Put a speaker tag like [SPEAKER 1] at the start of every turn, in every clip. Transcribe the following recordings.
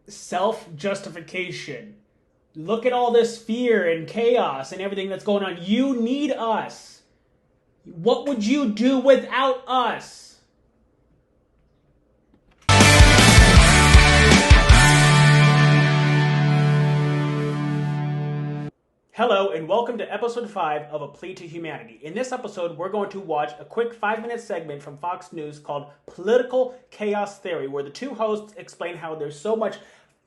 [SPEAKER 1] self-justification. Look at all this fear and chaos and everything that's going on. You need us. What would you do without us? Hello and welcome to episode 5 of A Plea to Humanity. In this episode, we're going to watch a quick 5-minute segment from Fox News called Political Chaos Theory, where the two hosts explain how there's so much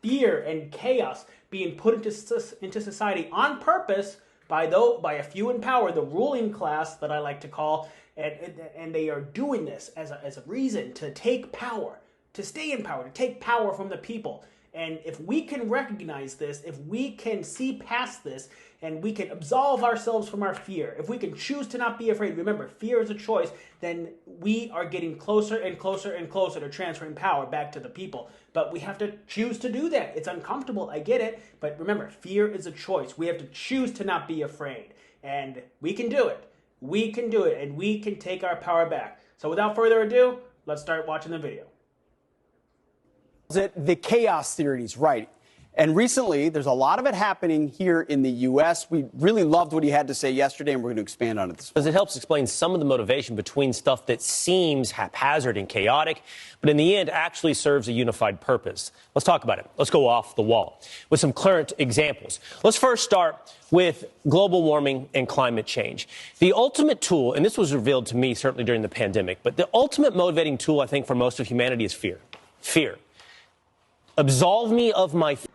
[SPEAKER 1] fear and chaos being put into society on purpose by a few in power, the ruling class that I like to call, and they are doing this as a reason to take power, to stay in power, to take power from the people. And if we can recognize this, if we can see past this, and we can absolve ourselves from our fear, if we can choose to not be afraid, remember, fear is a choice, then we are getting closer and closer and closer to transferring power back to the people. But we have to choose to do that. It's uncomfortable, I get it, but remember, fear is a choice. We have to choose to not be afraid, and we can do it. We can do it, and we can take our power back. So without further ado, let's start watching the video.
[SPEAKER 2] The chaos theories, right. And recently, there's a lot of it happening here in the U.S. We really loved what he had to say yesterday, and we're going to expand on it this morning.
[SPEAKER 3] Because it helps explain some of the motivation between stuff that seems haphazard and chaotic, but in the end actually serves a unified purpose. Let's talk about it. Let's go off the wall with some current examples. Let's first start with global warming and climate change. The ultimate tool, and this was revealed to me certainly during the pandemic, but the ultimate motivating tool, I think, for most of humanity is fear. Fear. Absolve me of my fear.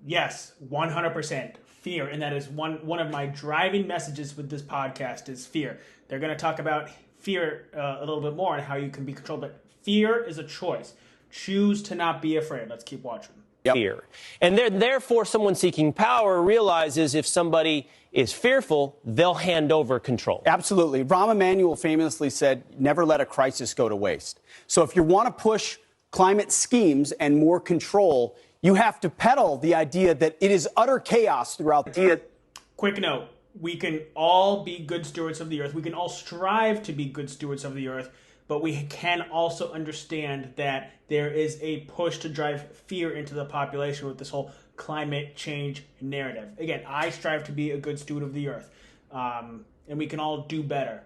[SPEAKER 1] Yes, 100% fear. And that is one of my driving messages with this podcast is fear. They're going to talk about fear a little bit more and how you can be controlled. But fear is a choice. Choose to not be afraid. Let's keep watching.
[SPEAKER 3] Yep. Fear. And therefore, someone seeking power realizes if somebody is fearful, they'll hand over control.
[SPEAKER 2] Absolutely. Rahm Emanuel famously said, never let a crisis go to waste. So if you want to push climate schemes and more control, you have to peddle the idea that it is utter chaos throughout the...
[SPEAKER 1] Quick note, we can all be good stewards of the earth. We can all strive to be good stewards of the earth, but we can also understand that there is a push to drive fear into the population with this whole climate change narrative. Again, I strive to be a good steward of the earth, and we can all do better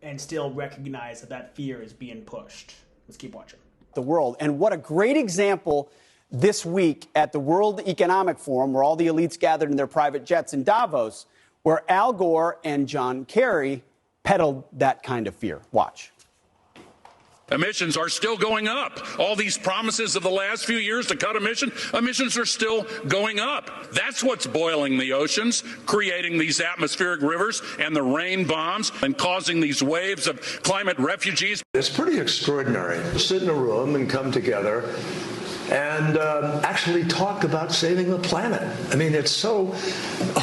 [SPEAKER 1] and still recognize that fear is being pushed. Let's keep watching.
[SPEAKER 2] The world. And what a great example this week at the World Economic Forum, where all the elites gathered in their private jets in Davos, where Al Gore and John Kerry peddled that kind of fear. Watch.
[SPEAKER 4] Emissions are still going up. All these promises of the last few years to cut emissions are still going up. That's what's boiling the oceans, creating these atmospheric rivers and the rain bombs and causing these waves of climate refugees.
[SPEAKER 5] It's pretty extraordinary to sit in a room and come together and actually talk about saving the planet. I mean, it's so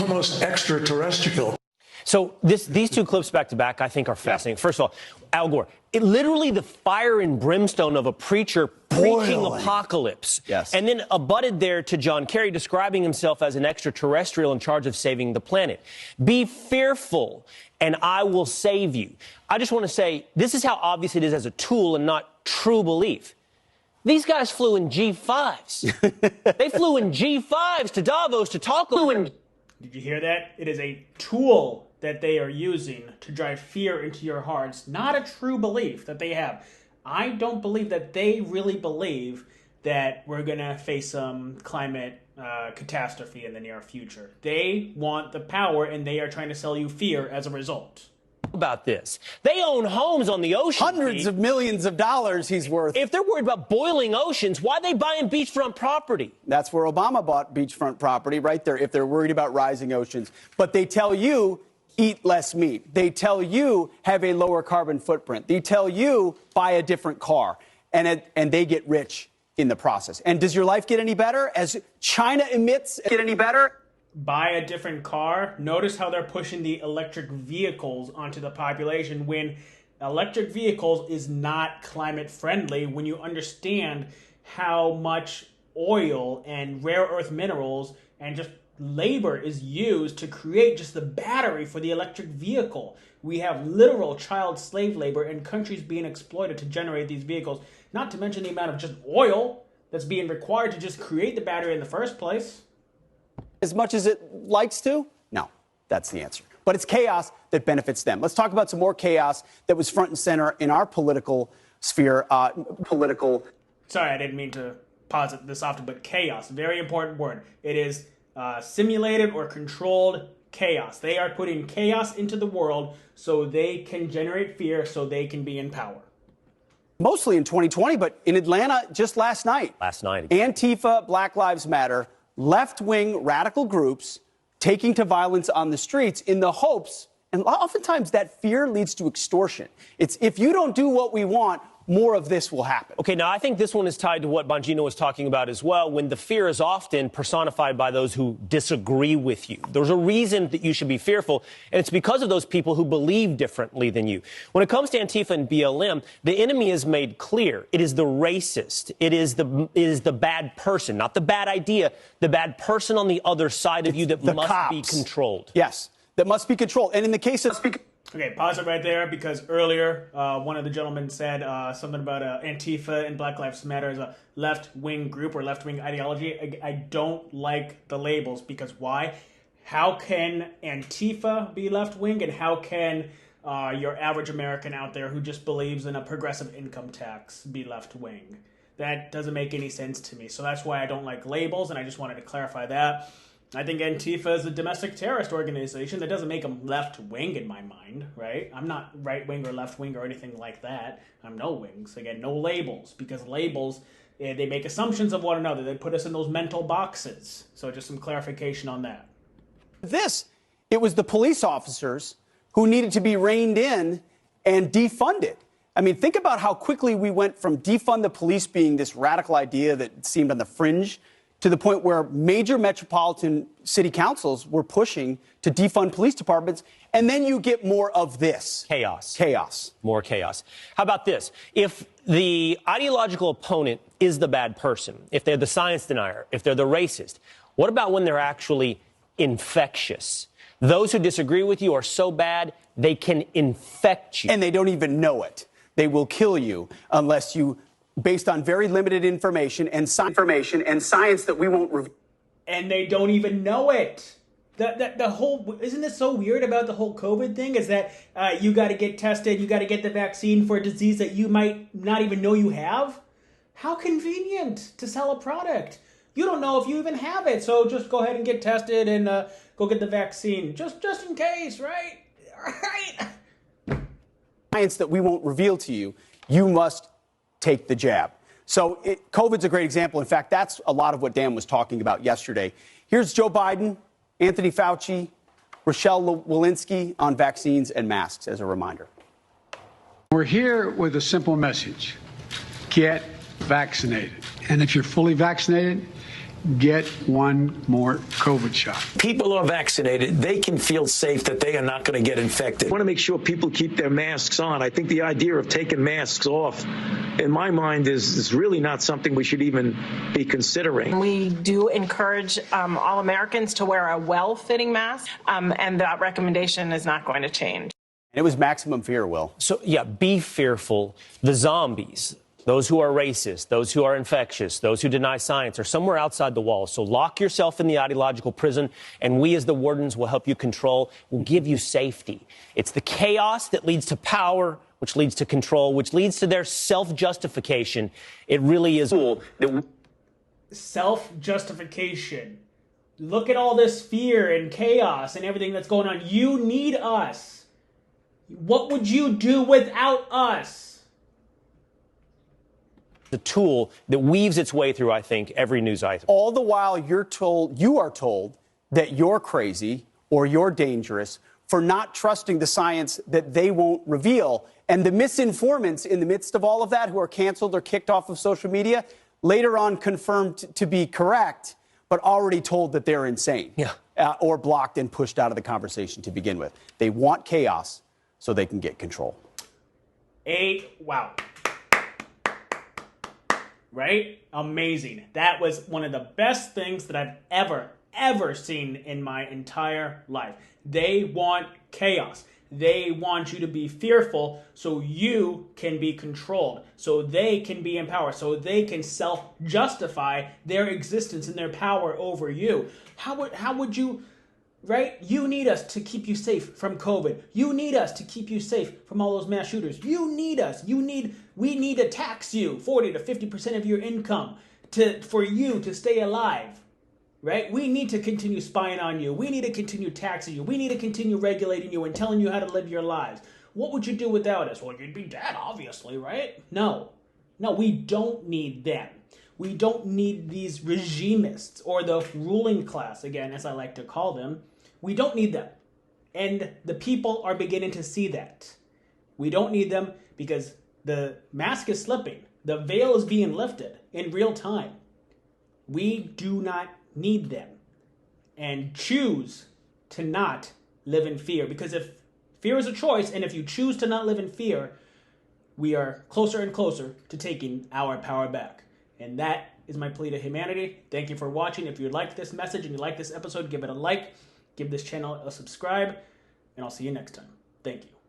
[SPEAKER 5] almost extraterrestrial.
[SPEAKER 3] So these two clips back to back, I think, are fascinating. First of all, Al Gore, literally the fire and brimstone of a preacher preaching apocalypse.
[SPEAKER 2] Yes.
[SPEAKER 3] And then abutted there to John Kerry describing himself as an extraterrestrial in charge of saving the planet. Be fearful and I will save you. I just want to say this is how obvious it is as a tool and not true belief. These guys flew in G5s. They flew in G5s to Davos to talk.
[SPEAKER 1] Did you hear that? It is a tool that they are using to drive fear into your hearts, not a true belief that they have. I don't believe that they really believe that we're going to face some climate catastrophe in the near future. They want the power, and they are trying to sell you fear as a result.
[SPEAKER 3] About this. They own homes on the ocean.
[SPEAKER 2] Hundreds of millions of dollars he's worth.
[SPEAKER 3] If they're worried about boiling oceans, why are they buying beachfront property?
[SPEAKER 2] That's where Obama bought beachfront property, right there, if they're worried about rising oceans. But they tell you, eat less meat. They tell you, have a lower carbon footprint. They tell you, buy a different car. And they get rich in the process. And does your life get any better as China emits? Get any better?
[SPEAKER 1] Buy a different car. Notice how they're pushing the electric vehicles onto the population when electric vehicles is not climate friendly, when you understand how much oil and rare earth minerals and just labor is used to create just the battery for the electric vehicle. We have literal child slave labor and countries being exploited to generate these vehicles, not to mention the amount of just oil that's being required to just create the battery in the first place.
[SPEAKER 2] As much as it likes to? No, that's the answer. But it's chaos that benefits them. Let's talk about some more chaos that was front and center in our political sphere.
[SPEAKER 1] Sorry, I didn't mean to pause it this often, but chaos, very important word. It is simulated or controlled chaos. They are putting chaos into the world so they can generate fear, so they can be in power.
[SPEAKER 2] Mostly in 2020, but in Atlanta just last night. Antifa, Black Lives Matter, left-wing radical groups taking to violence on the streets in the hopes, and oftentimes that fear leads to extortion. It's if you don't do what we want, more of this will happen.
[SPEAKER 3] Okay, now I think this one is tied to what Bongino was talking about as well, when the fear is often personified by those who disagree with you. There's a reason that you should be fearful, and it's because of those people who believe differently than you. When it comes to Antifa and BLM, the enemy is made clear. It is the racist. It is the bad person, not the bad idea, the bad person on the other side of you that must be controlled.
[SPEAKER 2] Yes, that must be controlled. And in the case of...
[SPEAKER 1] Okay, pause it right there because earlier one of the gentlemen said something about Antifa and Black Lives Matter as a left-wing group or left-wing ideology. I don't like the labels because why? How can Antifa be left-wing and how can your average American out there who just believes in a progressive income tax be left-wing? That doesn't make any sense to me. So that's why I don't like labels, and I just wanted to clarify that. I think Antifa is a domestic terrorist organization. That doesn't make them left-wing in my mind, right? I'm not right-wing or left-wing or anything like that. I'm no wings. Again, no labels, because labels, they make assumptions of one another. They put us in those mental boxes. So just some clarification on that.
[SPEAKER 2] It was the police officers who needed to be reined in and defunded. I mean, think about how quickly we went from defund the police being this radical idea that seemed on the fringe to the point where major metropolitan city councils were pushing to defund police departments, and then you get more of this.
[SPEAKER 3] Chaos. More chaos. How about this? If the ideological opponent is the bad person, if they're the science denier, if they're the racist, what about when they're actually infectious? Those who disagree with you are so bad, they can infect you.
[SPEAKER 2] And they don't even know it. They will kill you unless you... based on very limited information and science that we won't reveal.
[SPEAKER 1] And they don't even know it. The whole, isn't this so weird about the whole COVID thing? Is that you got to get tested, you got to get the vaccine for a disease that you might not even know you have? How convenient to sell a product. You don't know if you even have it, so just go ahead and get tested and go get the vaccine, just in case, right? Right.
[SPEAKER 2] Science that we won't reveal to you, you must take the jab. So COVID's a great example. In fact, that's a lot of what Dan was talking about yesterday. Here's Joe Biden, Anthony Fauci, Rochelle Walensky on vaccines and masks as a reminder.
[SPEAKER 6] We're here with a simple message. Get vaccinated. And if you're fully vaccinated, get one more COVID shot.
[SPEAKER 7] People are vaccinated. They can feel safe that they are not going to get infected. I want to make sure people keep their masks on. I think the idea of taking masks off, in my mind, is really not something we should even be considering.
[SPEAKER 8] We do encourage all Americans to wear a well-fitting mask, and that recommendation is not going to change.
[SPEAKER 2] It was maximum fear, Will.
[SPEAKER 3] So, yeah, be fearful. The zombies, those who are racist, those who are infectious, those who deny science are somewhere outside the walls. So lock yourself in the ideological prison, and we as the wardens will help you control, will give you safety. It's the chaos that leads to power, which leads to control, which leads to their self-justification. It really is
[SPEAKER 1] self-justification. Look at all this fear and chaos and everything that's going on. You need us. What would you do without us?
[SPEAKER 3] the tool that weaves its way through, I think, every news item.
[SPEAKER 2] All the while you are told that you're crazy or you're dangerous for not trusting the science that they won't reveal. And the misinformants in the midst of all of that who are canceled or kicked off of social media, later on confirmed to be correct, but already told that they're insane.
[SPEAKER 3] Yeah.
[SPEAKER 2] Or blocked and pushed out of the conversation to begin with. They want chaos so they can get control.
[SPEAKER 1] Wow. Right? Amazing. That was one of the best things that I've ever seen in my entire life. They want chaos. They want you to be fearful so you can be controlled, so they can be in power, so they can self-justify their existence and their power over you. How would you, right? You need us to keep you safe from COVID. You need us to keep you safe from all those mass shooters. You need us. We need to tax you 40 to 50% of your income for you to stay alive. Right? We need to continue spying on you. We need to continue taxing you. We need to continue regulating you and telling you how to live your lives. What would you do without us? Well, you'd be dead, obviously, right? No, we don't need them. We don't need these regimists or the ruling class, again, as I like to call them. We don't need them. And the people are beginning to see that. We don't need them because the mask is slipping. The veil is being lifted in real time. We do not need them, and choose to not live in fear, because if fear is a choice and if you choose to not live in fear, we are closer and closer to taking our power back. And that is my plea to humanity. Thank you for watching. If you like this message and you like this episode, give it a like, give this channel a subscribe, and I'll see you next time. Thank you.